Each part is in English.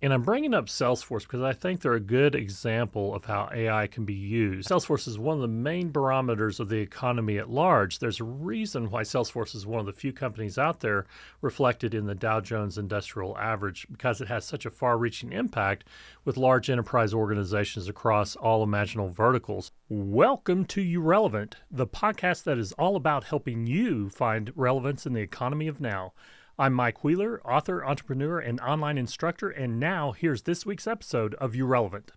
And I'm bringing up Salesforce because I think they're a good example of how AI can be used. Salesforce is one of the main barometers of the economy at large. There's a reason why Salesforce is one of the few companies out there reflected in the Dow Jones Industrial Average, because it has such a far-reaching impact with large enterprise organizations across all imaginable verticals. Welcome to Urelevant, the podcast that is all about helping you find relevance in the economy of now. I'm Mike Wheeler, author, entrepreneur, and online instructor, and now here's this week's episode of Urelevant.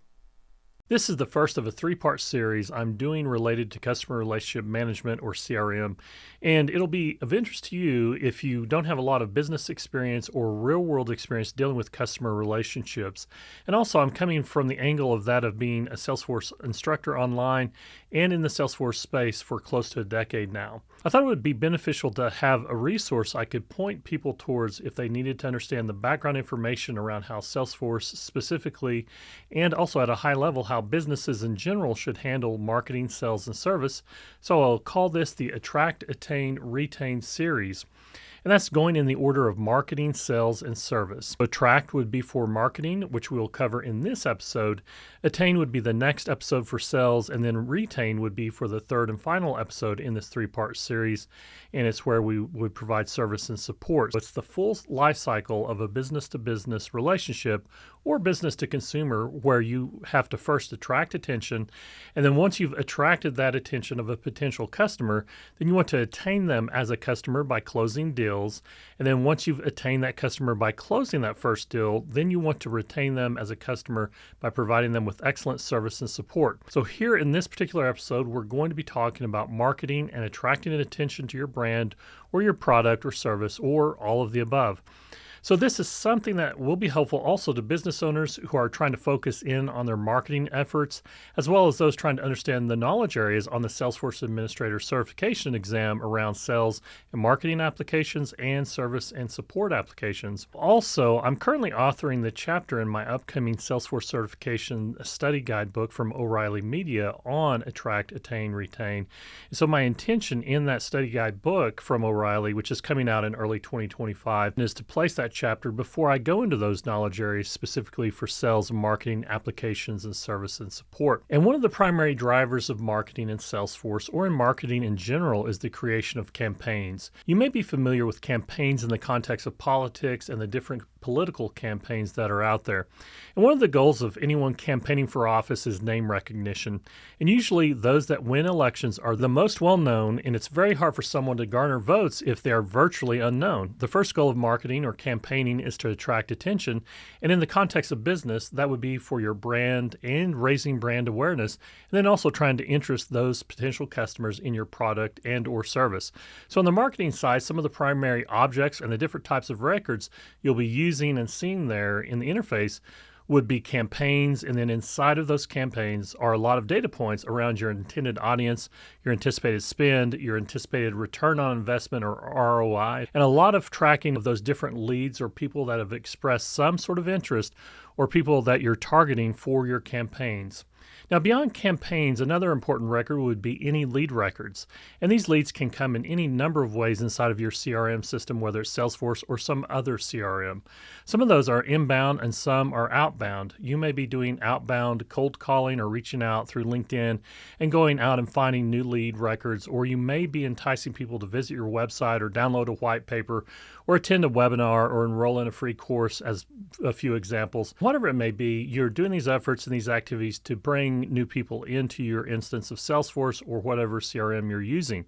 This is the first of a three-part series I'm doing related to customer relationship management, or CRM, and it'll be of interest to you if you don't have a lot of business experience or real-world experience dealing with customer relationships. And also, I'm coming from the angle of that of being a Salesforce instructor online and in the Salesforce space for close to a decade now. I thought it would be beneficial to have a resource I could point people towards if they needed to understand the background information around how Salesforce specifically, and also at a high level, how businesses in general should handle marketing, sales, and service. So I'll call this the Attract, Attain, Retain series. And that's going in the order of marketing, sales, and service. Attract would be for marketing, which we'll cover in this episode. Attain would be the next episode for sales, and then Retain would be for the third and final episode in this three-part series, and it's where we would provide service and support. So it's the full life cycle of a business-to-business relationship or business-to-consumer, where you have to first attract attention, and then once you've attracted that attention of a potential customer, then you want to attain them as a customer by closing deals. And then once you've attained that customer by closing that first deal, then you want to retain them as a customer by providing them with excellent service and support. So here in this particular episode, we're going to be talking about marketing and attracting attention to your brand or your product or service, or all of the above. So this is something that will be helpful also to business owners who are trying to focus in on their marketing efforts, as well as those trying to understand the knowledge areas on the Salesforce Administrator Certification exam around sales and marketing applications and service and support applications. Also, I'm currently authoring the chapter in my upcoming Salesforce Certification study guidebook from O'Reilly Media on Attract, Attain, Retain. So my intention in that study guide book from O'Reilly, which is coming out in early 2025, is to place that chapter before I go into those knowledge areas specifically for sales and marketing applications and service and support. And one of the primary drivers of marketing in Salesforce, or in marketing in general, is the creation of campaigns. You may be familiar with campaigns in the context of politics and the different political campaigns that are out there. And one of the goals of anyone campaigning for office is name recognition. And usually those that win elections are the most well-known, and it's very hard for someone to garner votes if they are virtually unknown. The first goal of marketing or campaigning is to attract attention. And in the context of business, that would be for your brand and raising brand awareness, and then also trying to interest those potential customers in your product and or service. So on the marketing side, some of the primary objects and the different types of records you'll be using and seeing there in the interface would be campaigns, and then inside of those campaigns are a lot of data points around your intended audience, your anticipated spend, your anticipated return on investment, or ROI, and a lot of tracking of those different leads or people that have expressed some sort of interest or people that you're targeting for your campaigns. Now, beyond campaigns, another important record would be any lead records. And these leads can come in any number of ways inside of your CRM system, whether it's Salesforce or some other CRM. Some of those are inbound and some are outbound. You may be doing outbound cold calling or reaching out through LinkedIn and going out and finding new lead records, or you may be enticing people to visit your website or download a white paper or attend a webinar or enroll in a free course, as a few examples. Whatever it may be, you're doing these efforts and these activities to bring new people into your instance of Salesforce or whatever CRM you're using.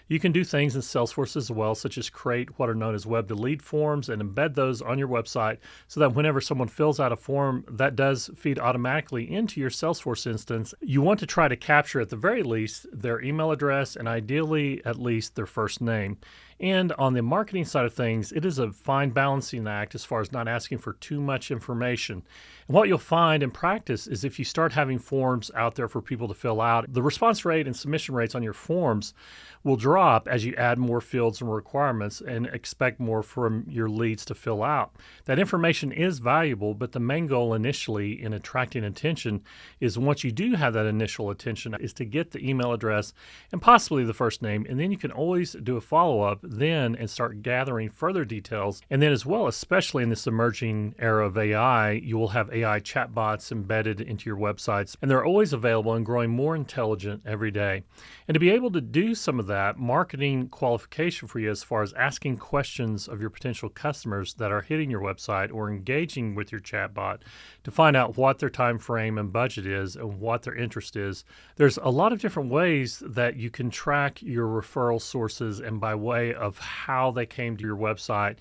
You can do things in Salesforce as well, such as create what are known as web-to-lead forms and embed those on your website so that whenever someone fills out a form, that does feed automatically into your Salesforce instance. You want to try to capture at the very least their email address and ideally at least their first name. And on the marketing side of things, it is a fine balancing act as far as not asking for too much information. And what you'll find in practice is if you start having forms out there for people to fill out, the response rate and submission rates on your forms will drop as you add more fields and requirements and expect more from your leads to fill out. That information is valuable, but the main goal initially in attracting attention is, once you do have that initial attention, is to get the email address and possibly the first name, and then you can always do a follow-up then and start gathering further details. And then as well, especially in this emerging era of AI, you will have AI chatbots embedded into your websites, and they're always available and growing more intelligent every day. And to be able to do some of that, marketing qualification for you as far as asking questions of your potential customers that are hitting your website or engaging with your chatbot to find out what their time frame and budget is and what their interest is. There's a lot of different ways that you can track your referral sources and by way of how they came to your website.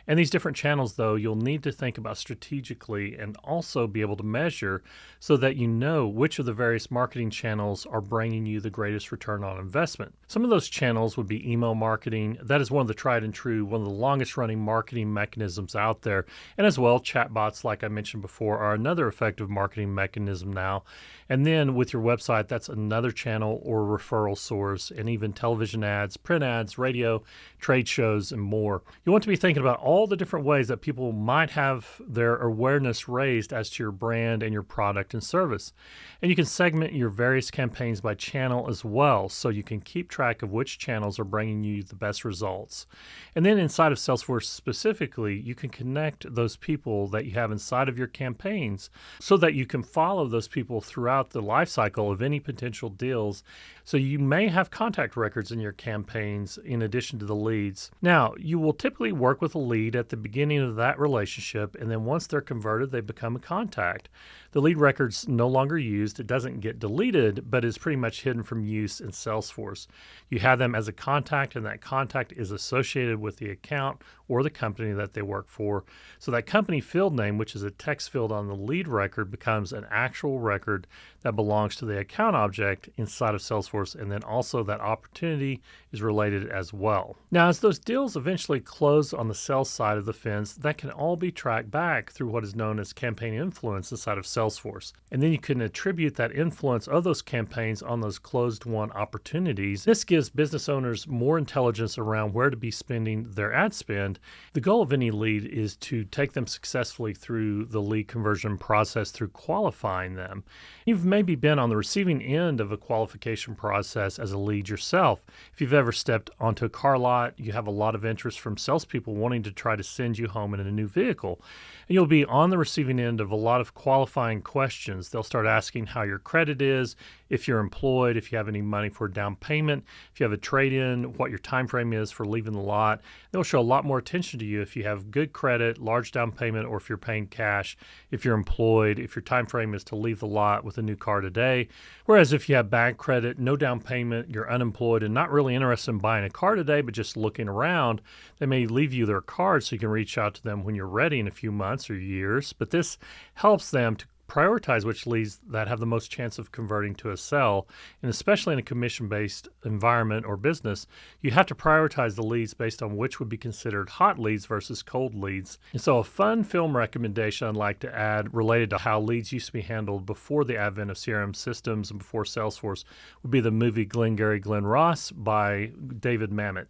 And these different channels, though, you'll need to think about strategically and also be able to measure so that you know which of the various marketing channels are bringing you the greatest return on investment. Some of those channels would be email marketing. That is one of the tried and true, one of the longest running marketing mechanisms out there. And as well, chatbots, like I mentioned before, are another effective marketing mechanism now. And then with your website, that's another channel or referral source, and even television ads, print ads, radio, trade shows, and more. You want to be thinking about all the different ways that people might have their awareness raised as to your brand and your product and service. And you can segment your various campaigns by channel as well, so you can keep track of which channels are bringing you the best results. And then inside of Salesforce specifically, you can connect those people that you have inside of your campaigns so that you can follow those people throughout the life cycle of any potential deals. So you may have contact records in your campaigns in addition to the leads. Now, you will typically work with a lead at the beginning of that relationship, and then once they're converted, they become a contact. The lead record's no longer used. It doesn't get deleted, but is pretty much hidden from use in Salesforce. You have them as a contact, and that contact is associated with the account or the company that they work for. So that company field name, which is a text field on the lead record, becomes an actual record that belongs to the account object inside of Salesforce, and then also that opportunity is related as well. Now, as those deals eventually close on the sales side of the fence, that can all be tracked back through what is known as campaign influence inside of Salesforce. And then you can attribute that influence of those campaigns on those closed-won opportunities. This gives business owners more intelligence around where to be spending their ad spend. The goal of any lead is to take them successfully through the lead conversion process through qualifying them. You've maybe been on the receiving end of a qualification process as a lead yourself. If you've ever stepped onto a car lot, you have a lot of interest from salespeople wanting to try to send you home in a new vehicle. And you'll be on the receiving end of a lot of qualifying questions. They'll start asking how your credit is, if you're employed, if you have any money for a down payment, if you have a trade-in, what your time frame is for leaving the lot. They'll show a lot more attention to you if you have good credit, large down payment, or if you're paying cash, if you're employed, if your time frame is to leave the lot with a new car today. Whereas if you have bad credit, no down payment, you're unemployed and not really interested in buying a car today, but just looking around, they may leave you their card so you can reach out to them when you're ready in a few months or years. But this helps them to prioritize which leads that have the most chance of converting to a sell. And especially in a commission-based environment or business, you have to prioritize the leads based on which would be considered hot leads versus cold leads. And so a fun film recommendation I'd like to add related to how leads used to be handled before the advent of CRM systems and before Salesforce would be the movie Glengarry Glen Ross by David Mamet.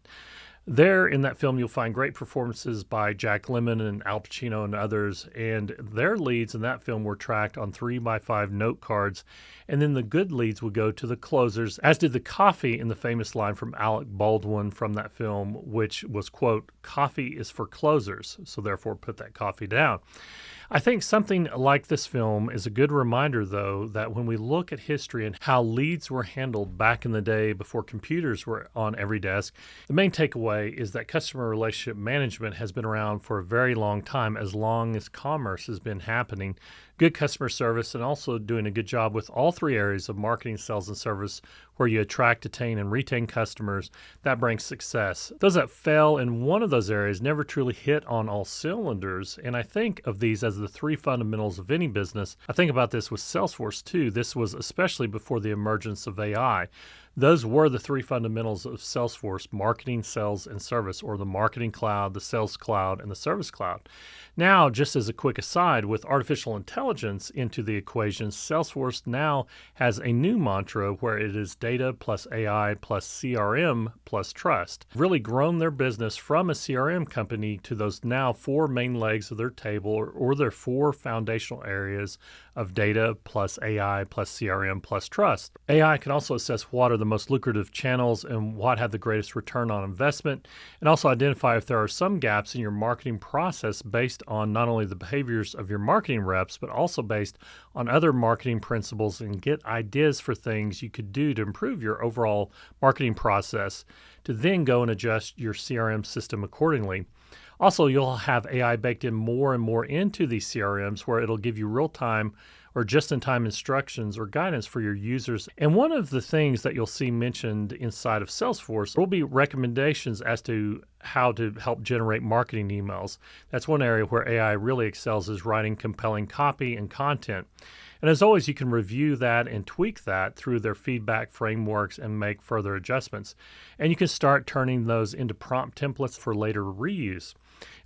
There in that film, you'll find great performances by Jack Lemmon and Al Pacino and others, and their leads in that film were tracked on 3x5 note cards, and then the good leads would go to the closers, as did the coffee in the famous line from Alec Baldwin from that film, which was, quote, "Coffee is for closers, so therefore put that coffee down." I think something like this film is a good reminder, though, that when we look at history and how leads were handled back in the day before computers were on every desk, the main takeaway is that customer relationship management has been around for a very long time, as long as commerce has been happening. Good customer service and also doing a good job with all three areas of marketing, sales, and service, where you attract, attain, and retain customers, that brings success. Those that fail in one of those areas never truly hit on all cylinders, and I think of these as the three fundamentals of any business. I think about this with Salesforce too. This was especially before the emergence of AI. Those were the three fundamentals of Salesforce: marketing, sales, and service, or the marketing cloud, the sales cloud, and the service cloud. Now, just as a quick aside, with artificial intelligence into the equation, Salesforce now has a new mantra where it is data plus AI plus CRM plus trust. Really grown their business from a CRM company to those now four main legs of their table, or their four foundational areas of data plus AI plus CRM plus trust. AI can also assess what are the most lucrative channels and what have the greatest return on investment, and also identify if there are some gaps in your marketing process based on not only the behaviors of your marketing reps, but also based on other marketing principles, and get ideas for things you could do to improve your overall marketing process to then go and adjust your CRM system accordingly. Also, you'll have AI baked in more and more into these CRMs where it'll give you real-time or just-in-time instructions or guidance for your users. And one of the things that you'll see mentioned inside of Salesforce will be recommendations as to how to help generate marketing emails. That's one area where AI really excels, is writing compelling copy and content. And as always, you can review that and tweak that through their feedback frameworks and make further adjustments. And you can start turning those into prompt templates for later reuse.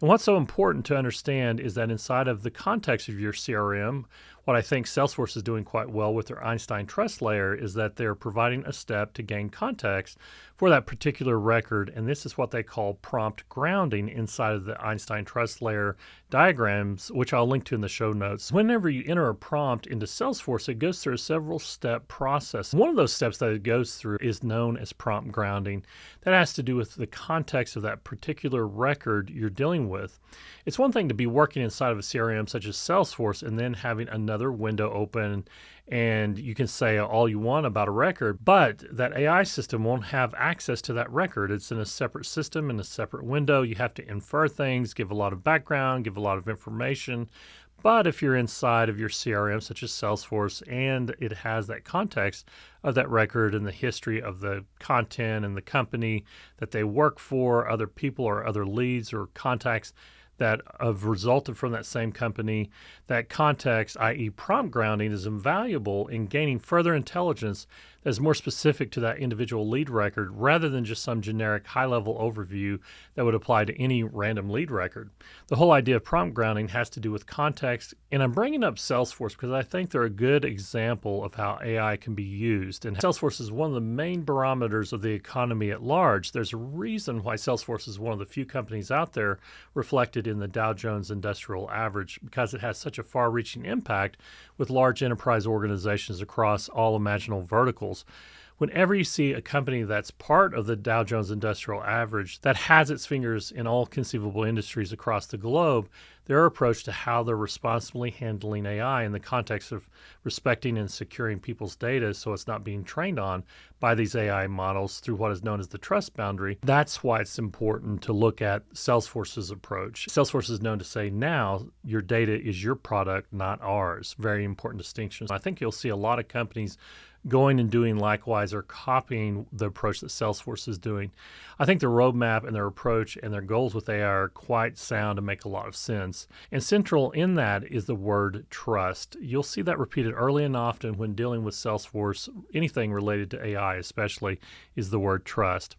And what's so important to understand is that inside of the context of your CRM, what I think Salesforce is doing quite well with their Einstein Trust Layer is that they're providing a step to gain context for that particular record, and this is what they call prompt grounding inside of the Einstein Trust Layer diagrams, which I'll link to in the show notes. Whenever you enter a prompt into Salesforce, it goes through a several-step process. One of those steps that it goes through is known as prompt grounding. That has to do with the context of that particular record you're dealing with. It's one thing to be working inside of a CRM such as Salesforce and then having another window open and you can say all you want about a record, but that AI system won't have access to that record. It's in a separate system, in a separate window. You have to infer things, give a lot of background, give a lot of information. But if you're inside of your CRM, such as Salesforce, and it has that context of that record and the history of the content and the company that they work for, other people or other leads or contacts that have resulted from that same company, that context, i.e. prompt grounding, is invaluable in gaining further intelligence that is more specific to that individual lead record rather than just some generic high-level overview that would apply to any random lead record. The whole idea of prompt grounding has to do with context, and I'm bringing up Salesforce because I think they're a good example of how AI can be used. And Salesforce is one of the main barometers of the economy at large. There's a reason why Salesforce is one of the few companies out there reflected in the Dow Jones Industrial Average, because it has such a far-reaching impact with large enterprise organizations across all imaginable verticals. Whenever you see a company that's part of the Dow Jones Industrial Average that has its fingers in all conceivable industries across the globe, their approach to how they're responsibly handling AI in the context of respecting and securing people's data so it's not being trained on by these AI models through what is known as the trust boundary, that's why it's important to look at Salesforce's approach. Salesforce is known to say now your data is your product, not ours. Very important distinction. I think you'll see a lot of companies going and doing likewise or copying the approach that Salesforce is doing. I think their roadmap and their approach and their goals with AI are quite sound and make a lot of sense. And central in that is the word trust. You'll see that repeated early and often when dealing with Salesforce. Anything related to AI especially is the word trust.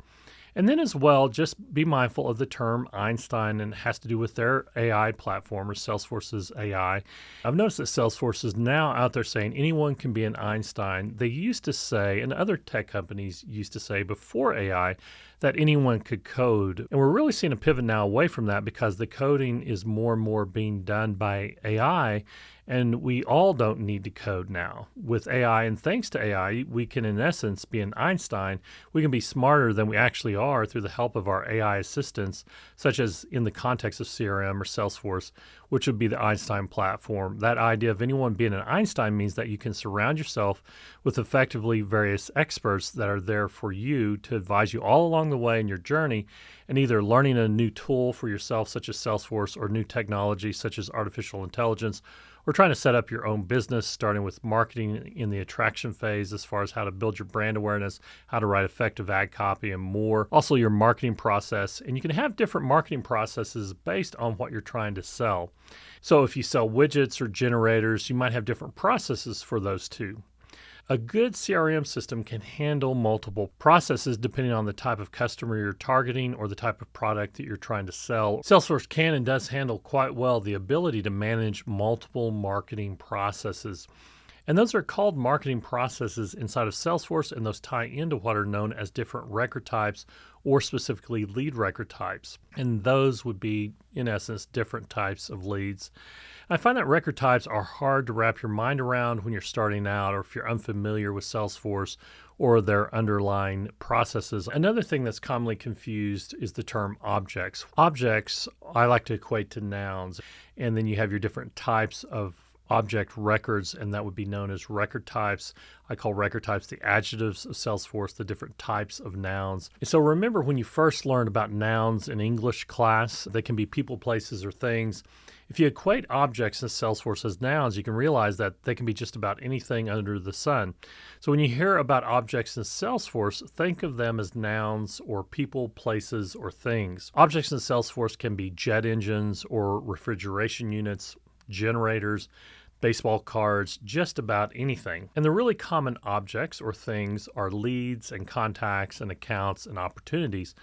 And then as well, just be mindful of the term Einstein, and it has to do with their AI platform or Salesforce's AI. I've noticed that Salesforce is now out there saying anyone can be an Einstein. They used to say, and other tech companies used to say before AI, that anyone could code. And we're really seeing a pivot now away from that because the coding is more and more being done by AI. And we all don't need to code now. With AI and thanks to AI, we can in essence be an Einstein. We can be smarter than we actually are through the help of our AI assistants, such as in the context of CRM or Salesforce, which would be the Einstein platform. That idea of anyone being an Einstein means that you can surround yourself with effectively various experts that are there for you to advise you all along the way in your journey, and either learning a new tool for yourself, such as Salesforce, or new technology, such as artificial intelligence, or trying to set up your own business, starting with marketing in the attraction phase as far as how to build your brand awareness, how to write effective ad copy, and more. Also, your marketing process. And you can have different marketing processes based on what you're trying to sell. So if you sell widgets or generators, you might have different processes for those too. A good CRM system can handle multiple processes depending on the type of customer you're targeting or the type of product that you're trying to sell. Salesforce can and does handle quite well the ability to manage multiple marketing processes. And those are called marketing processes inside of Salesforce, and those tie into what are known as different record types or specifically lead record types. And those would be, in essence, different types of leads. I find that record types are hard to wrap your mind around when you're starting out or if you're unfamiliar with Salesforce or their underlying processes. Another thing that's commonly confused is the term objects. Objects, I like to equate to nouns, and then you have your different types of object records, and that would be known as record types. I call record types the adjectives of Salesforce, the different types of nouns. And so remember when you first learned about nouns in English class, they can be people, places, or things. If you equate objects in Salesforce as nouns, you can realize that they can be just about anything under the sun. So when you hear about objects in Salesforce, think of them as nouns or people, places, or things. Objects in Salesforce can be jet engines or refrigeration units, generators, baseball cards, just about anything. And the really common objects or things are leads and contacts and accounts and opportunities.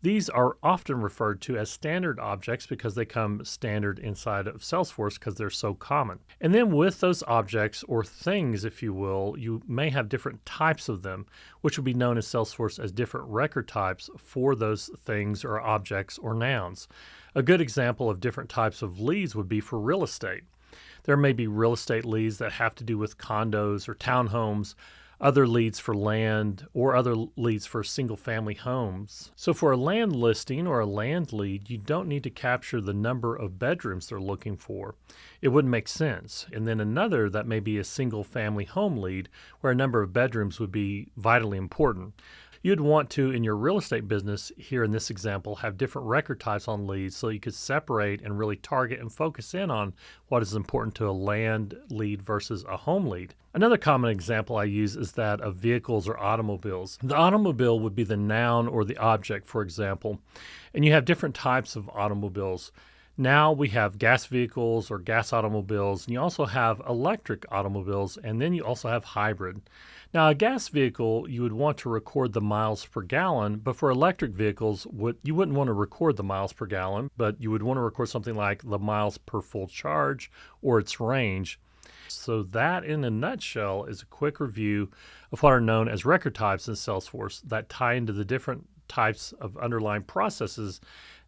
These are often referred to as standard objects because they come standard inside of Salesforce because they're so common. And then with those objects or things, if you will, you may have different types of them, which would be known as Salesforce as different record types for those things or objects or nouns. A good example of different types of leads would be for real estate. There may be real estate leads that have to do with condos or townhomes, other leads for land, or other leads for single-family homes. So for a land listing or a land lead, you don't need to capture the number of bedrooms they're looking for. It wouldn't make sense. And then another that may be a single-family home lead, where a number of bedrooms would be vitally important. You'd want to, in your real estate business, here in this example, have different record types on leads so you could separate and really target and focus in on what is important to a land lead versus a home lead. Another common example I use is that of vehicles or automobiles. The automobile would be the noun or the object, for example, and you have different types of automobiles. Now we have gas vehicles or gas automobiles, and you also have electric automobiles, and then you also have hybrid. Now, a gas vehicle, you would want to record the miles per gallon, but for electric vehicles, you wouldn't want to record the miles per gallon, but you would want to record something like the miles per full charge or its range. So that, in a nutshell, is a quick review of what are known as record types in Salesforce that tie into the different types of underlying processes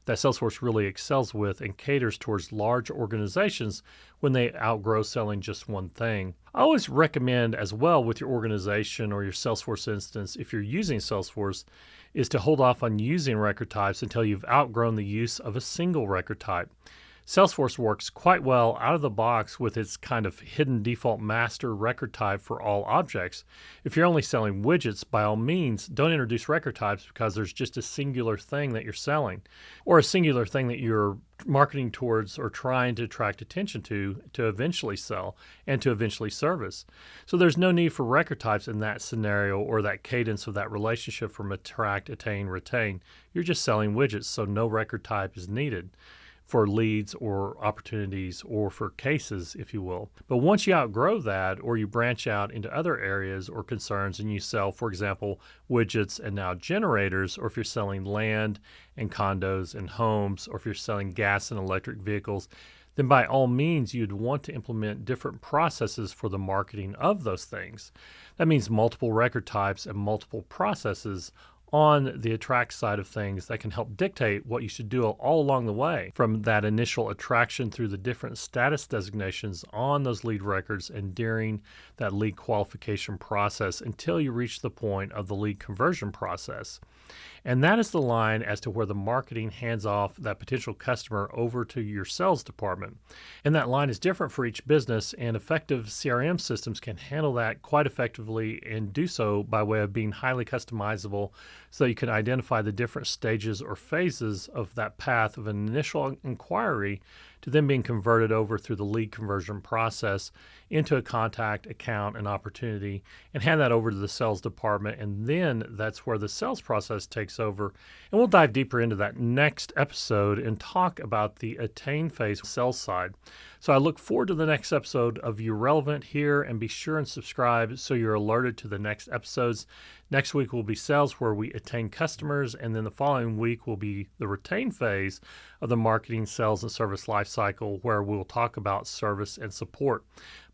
that Salesforce really excels with and caters towards large organizations when they outgrow selling just one thing. I always recommend as well with your organization or your Salesforce instance, if you're using Salesforce, is to hold off on using record types until you've outgrown the use of a single record type. Salesforce works quite well out of the box with its kind of hidden default master record type for all objects. If you're only selling widgets, by all means, don't introduce record types because there's just a singular thing that you're selling or a singular thing that you're marketing towards or trying to attract attention to eventually sell and to eventually service. So there's no need for record types in that scenario or that cadence of that relationship from attract, attain, retain. You're just selling widgets, so no record type is needed for leads or opportunities or for cases, if you will. But once you outgrow that or you branch out into other areas or concerns and you sell, for example, widgets and now generators, or if you're selling land and condos and homes, or if you're selling gas and electric vehicles, then by all means, you'd want to implement different processes for the marketing of those things. That means multiple record types and multiple processes on the attract side of things that can help dictate what you should do all along the way, from that initial attraction through the different status designations on those lead records and during that lead qualification process until you reach the point of the lead conversion process. And that is the line as to where the marketing hands off that potential customer over to your sales department. And that line is different for each business, and effective CRM systems can handle that quite effectively and do so by way of being highly customizable so you can identify the different stages or phases of that path of an initial inquiry to then being converted over through the lead conversion process into a contact, account, and opportunity, and hand that over to the sales department. And then that's where the sales process takes over. And we'll dive deeper into that next episode and talk about the attain phase sales side. So I look forward to the next episode of Urelevant here, and be sure and subscribe so you're alerted to the next episodes. Next week will be sales, where we attain customers, and then the following week will be the retain phase of the marketing, sales, and service life lifecycle where we'll talk about service and support.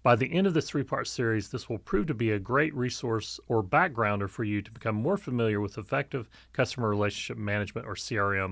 By the end of this three-part series, this will prove to be a great resource or backgrounder for you to become more familiar with effective customer relationship management or CRM